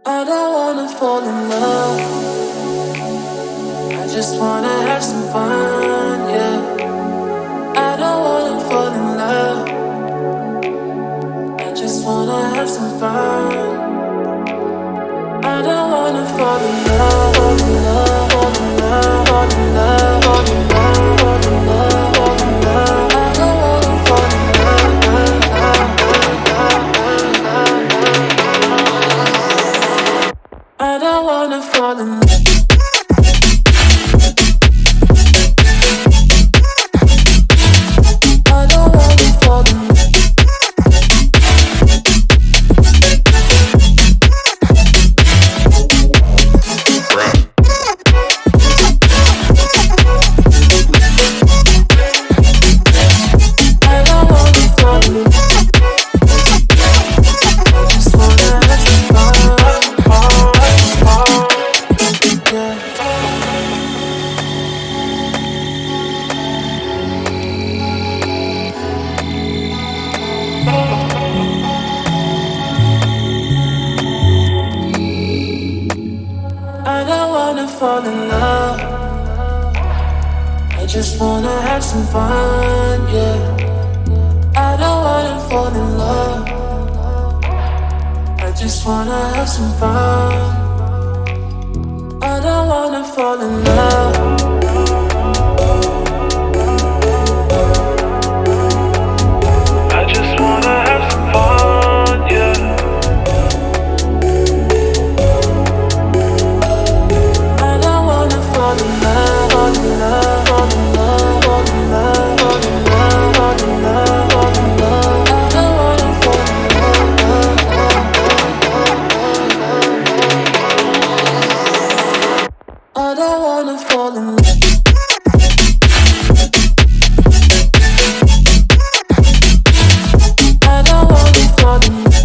I don't wanna fall in love. I just wanna have some fun, yeah. I don't wanna fall in love. I just wanna have some fun. I don't wanna fall in love, fall in love, fall in love, fall in love, fall in love, fall in love, fall in love. I don't wanna fall in love, I don't wanna fall in love. I don't wanna fall in love. I just wanna have some fun, yeah. I don't wanna fall in love. I just wanna have some fun. I don't wanna fall in love. I just wanna have some fun, yeah. I don't wanna fall in love, fall in love, fall in love, fall in love, fall in love, fall in love, fall in love. I don't wanna fall in love. I don't wanna fall in love. I don't wanna fall in love.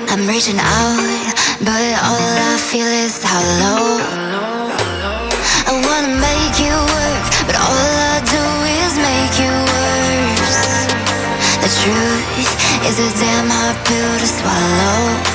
I'm reaching out, but all I feel is hollow. I wanna make you work, but all I do is make you worse. The truth is a damn hard pill to swallow.